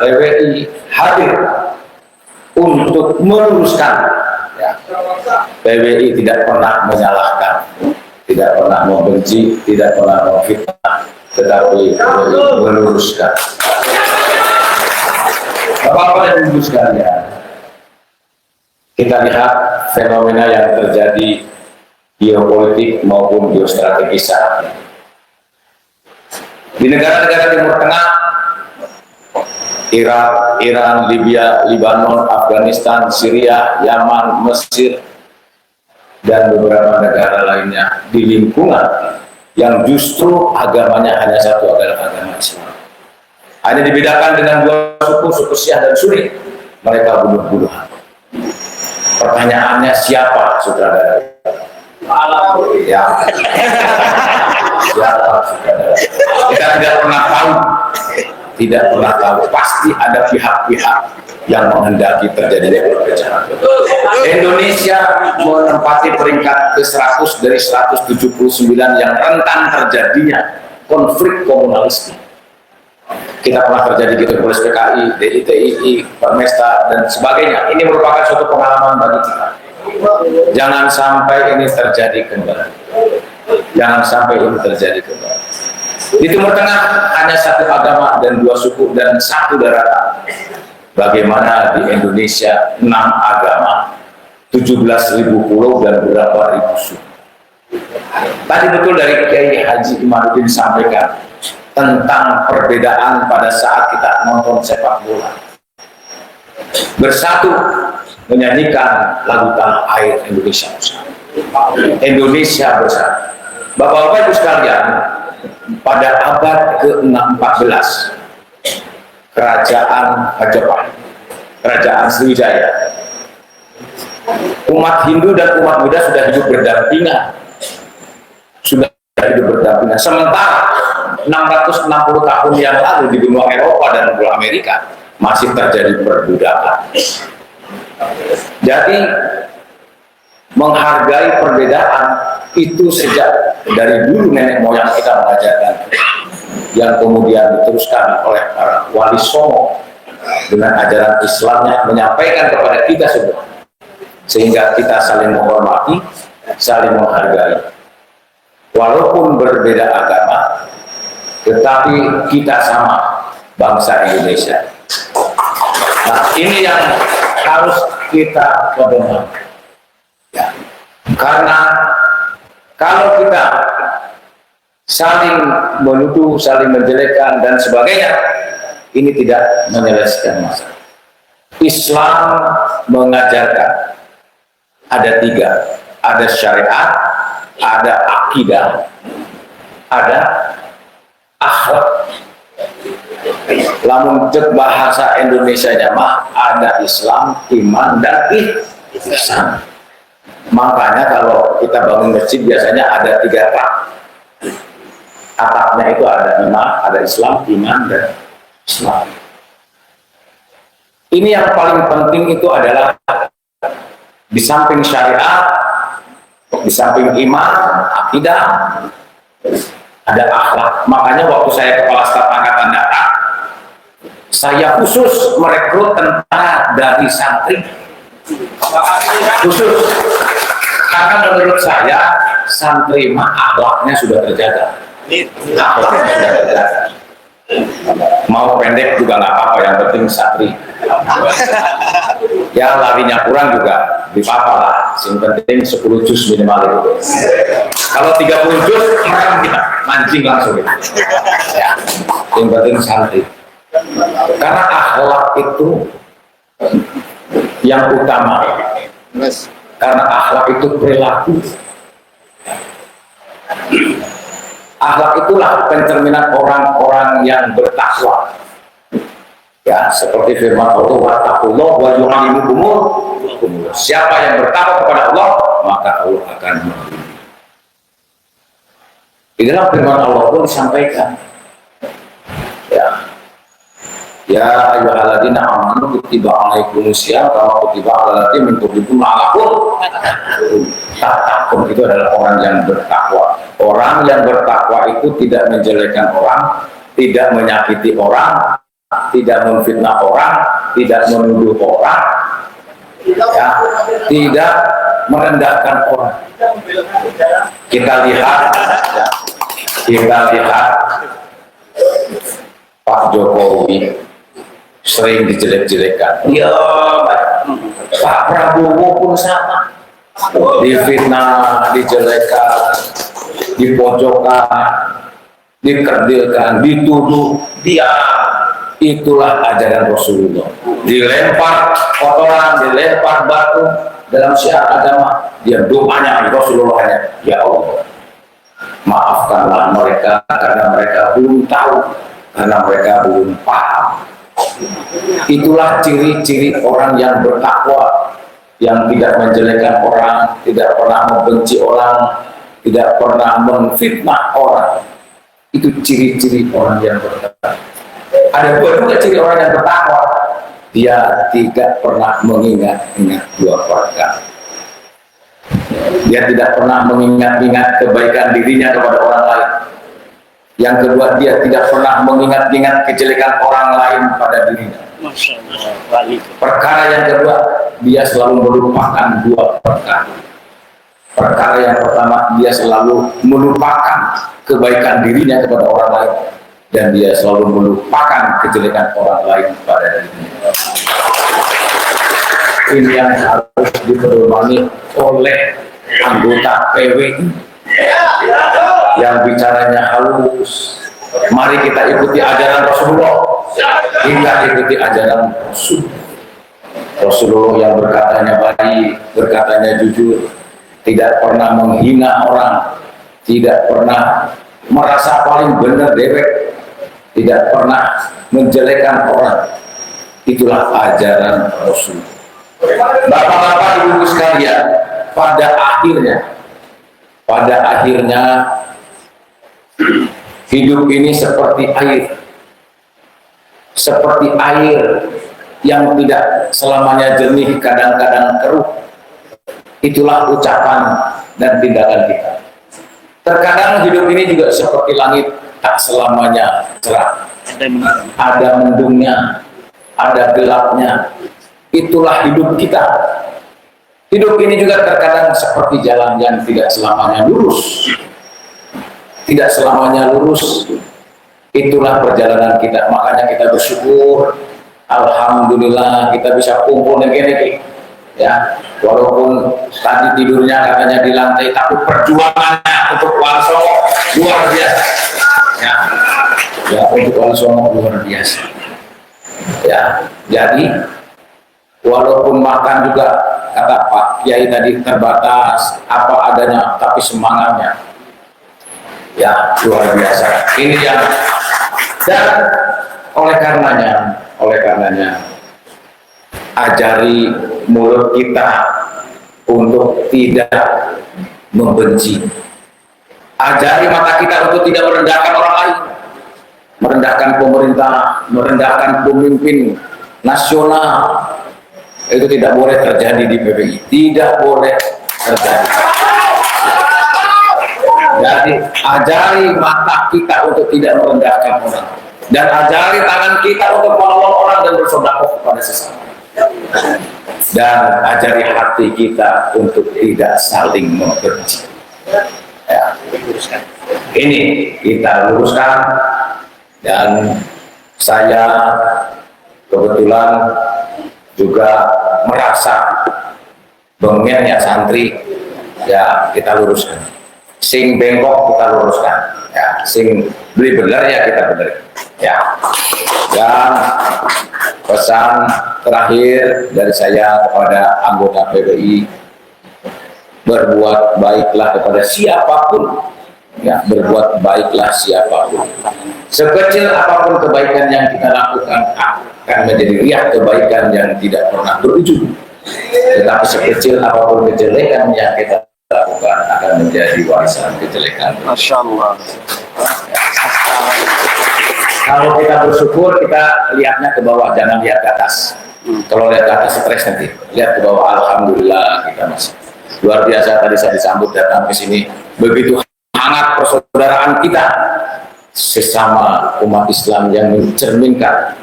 PWI hadir untuk meluruskan. Ya. PWI tidak pernah menyalahkan, tidak pernah membenci, tidak pernah memfitnah, tetapi meluruskan. Bapak-bapak dan ibu sekalian, kita lihat fenomena yang terjadi geopolitik maupun geostrategis saat ini. Di negara-negara Timur Tengah, Irak, Iran, Libya, Lebanon, Afghanistan, Syria, Yaman, Mesir, dan beberapa negara lainnya di lingkungan yang justru agamanya hanya satu, agama Islam. Hanya dibedakan dengan dua suku, suku Syiah dan Sunni. Mereka bunuh-bunuhan. Pertanyaannya, siapa sutradara? Ya. Siapa sutradara? Kita tidak pernah tahu. Tidak pernah tahu. Pasti ada pihak-pihak yang menghendaki terjadinya perpecahan. Indonesia menempati peringkat ke-100 dari 179 yang rentan terjadinya konflik komunalisme. Kita pernah terjadi gitu, Polres PKI, DITII, Permesta, dan sebagainya. Ini merupakan suatu pengalaman bagi kita. Jangan sampai ini terjadi kembali. Jangan sampai ini terjadi kembali. Di Timur Tengah hanya satu agama dan dua suku dan satu daratan. Bagaimana di Indonesia 6 agama, 17.000 pulau dan berapa ribu suku. Tadi betul dari Kiai Haji Imanuddin sampaikan tentang perbedaan pada saat kita nonton sepak bola. Bersatu menyanyikan lagu tanah air Indonesia bersatu. Indonesia bersatu. Bapak-bapak ibu sekalian, pada abad ke-14 kerajaan Majapahit, kerajaan Sriwijaya, umat Hindu dan umat Buddha sudah hidup berdampingan. Sementara 660 tahun yang lalu di benua Eropa dan benua Amerika masih terjadi perbudakan. Jadi menghargai perbedaan itu sejak dari dulu nenek moyang kita mengajarkan, yang kemudian diteruskan oleh para wali songo dengan ajaran Islamnya menyampaikan kepada kita semua, sehingga kita saling menghormati, saling menghargai. Walaupun berbeda agama, tetapi kita sama, bangsa Indonesia. Nah, ini yang harus kita pedoman. Ya. Karena kalau kita saling menuduh, saling menjelekkan dan sebagainya, ini tidak menyelesaikan masalah. Islam mengajarkan ada 3, ada syariat, ada akidah, ada akhlak. Lamun cek bahasa Indonesianya mah ada Islam, iman, dan ihsan. Makanya kalau kita bangun masjid biasanya ada 3 atap. Atapnya itu ada iman, ada Islam, iman, dan Islam. Ini yang paling penting itu adalah di samping syariat, di samping iman, akidah, ada akhlak. Makanya waktu saya kepala staf angkatan darat, saya khusus merekrut tentara dari santri. Khusus. Karena menurut saya, santri mah akhlaknya sudah terjaga. Akhlaknya sudah terjaga. Mau pendek juga nggak apa-apa, yang penting santri. Ya larinya kurang juga di apa lah, yang penting 10 juz minimal itu. Kalau 30 juz kita mancing langsung gitu. Ya, yang penting santri. Karena akhlak itu yang utama. Karena akhlak itu perilaku. Akhlak itulah pencerminan orang-orang yang bertakwa. Ya, seperti firman Allah, wattaqullah wa yu'allimukumullah. Siapa yang bertakwa kepada Allah, maka Allah akan membimbing. Inilah firman Allah pun disampaikan. Ya ayyuhalladzina amanu kutiba alaikumusiyam kama kutiba alal ladzina min qablikum la'allakum tattaqun. Itu adalah orang yang bertakwa. Orang yang bertakwa itu tidak menjelekkan orang, tidak menyakiti orang, tidak memfitnah orang, tidak menuduh orang, ya, tidak merendahkan orang. Kita lihat, ya, Pak Jokowi sering dijelek-jelekan. Ya, Pak Prabowo pun sama, difitnah, dijelekan, dipojokkan, dikerdilkan, dituduh. Dia itulah ajaran Rasulullah. Dilempar kotoran, dilempar batu dalam syiar agama, dia doanya Rasulullah hanya, ya Allah, maafkanlah mereka karena mereka belum tahu, karena mereka belum paham. Itulah ciri-ciri orang yang bertakwa, yang tidak menjelekkan orang, tidak pernah membenci orang, tidak pernah memfitnah orang. Itu ciri-ciri orang yang bertakwa. Ada juga ciri orang yang bertakwa, dia tidak pernah mengingat-ingat dua perkara. Dia tidak pernah mengingat-ingat kebaikan dirinya kepada orang lain. Yang kedua, dia tidak pernah mengingat-ingat kejelekan orang lain pada dirinya. Perkara yang kedua, dia selalu melupakan dua perkara. Perkara yang pertama, dia selalu melupakan kebaikan dirinya kepada orang lain, dan dia selalu melupakan kejelekan orang lain pada dirinya. Ini yang harus dipedomani oleh anggota PWI yang bicaranya halus. Mari kita ikuti ajaran Rasulullah, kita ikuti ajaran Rasulullah yang berkatanya baik, berkatanya jujur, tidak pernah menghina orang, tidak pernah merasa paling benar dewek, tidak pernah menjelekan orang. Itulah ajaran Rasul. Bapak-bapak, ibu-ibu sekalian, pada akhirnya hidup ini seperti air yang tidak selamanya jernih, kadang-kadang keruh. Itulah ucapan dan tindakan kita. Terkadang hidup ini juga seperti langit, tak selamanya cerah, ada mendungnya, ada gelapnya. Itulah hidup kita. Hidup ini juga terkadang seperti jalan yang tidak selamanya lurus. Tidak selamanya lurus. Itulah perjalanan kita. Makanya kita bersyukur, alhamdulillah kita bisa kumpul negeri. Ya, walaupun tadi tidurnya katanya di lantai, tapi perjuangannya untuk Walsongo luar biasa. Ya, untuk Walsongo luar biasa. Ya, jadi walaupun makan juga kata Pak Kiai tadi terbatas, apa adanya, tapi semangatnya ya luar biasa. Ini yang, dan oleh karenanya ajari mulut kita untuk tidak membenci, ajari mata kita untuk tidak merendahkan orang lain, merendahkan pemerintah, merendahkan pemimpin nasional. Itu tidak boleh terjadi di PBI, tidak boleh terjadi. Jadi ajari mata kita untuk tidak merendahkan orang, dan ajari tangan kita untuk menolong orang dan bersedekah kepada sesama, dan ajari hati kita untuk tidak saling membenci. Ya, ini kita luruskan, dan saya kebetulan juga merasa bengennya santri, ya kita luruskan. Sing bengkok kita luruskan, ya sing beli benar ya kita benar, ya. Dan pesan terakhir dari saya kepada anggota PBI, berbuat baiklah kepada siapapun, ya, berbuat baiklah siapapun. Sekecil apapun kebaikan yang kita lakukan akan menjadi riak kebaikan yang tidak pernah berujung. Tetapi sekecil apapun kejelekan yang kita lakukan akan menjadi warisan kejelekan. Masya Allah. Kalau kita bersyukur, kita lihatnya ke bawah, jangan lihat ke atas. Kalau lihat ke atas stres nanti. Lihat ke bawah, alhamdulillah kita masih luar biasa. Tadi saya disambut datang ke sini, begitu hangat persaudaraan kita sesama umat Islam yang mencerminkan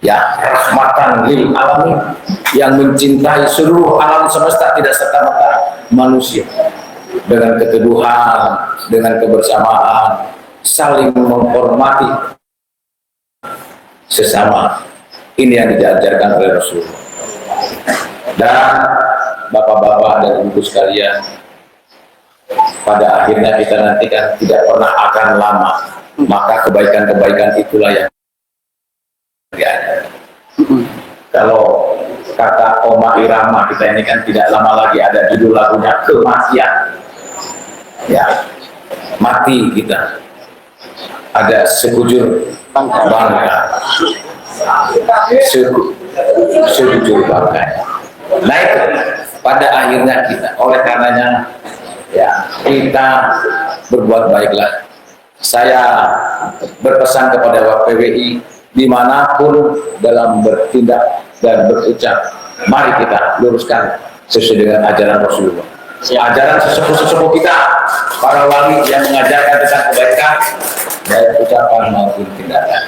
ya rahmatan lil alamin, yang mencintai seluruh alam semesta, tidak serta-merta manusia, dengan keteduhan, dengan kebersamaan, saling menghormati sesama. Ini yang diajarkan oleh Rasulullah. Dan bapak-bapak dan ibu sekalian, pada akhirnya kita nanti kan tidak pernah akan lama, maka kebaikan-kebaikan itulah yang ada. Kalau kata Oma Irama, kita ini kan tidak lama lagi ada judul lagunya kematian, ya, mati kita, ada sekujur bangga, sekujur bangga. Nah itu pada akhirnya kita, oleh karenanya ya kita berbuat baiklah. Saya berpesan kepada PWI dimanapun dalam bertindak dan berucap, mari kita luruskan sesuai dengan ajaran Rasulullah, ajaran sesepuh-sesepuh kita, para wali yang mengajarkan tentang kebaikan, baik ucapan maupun tindakan.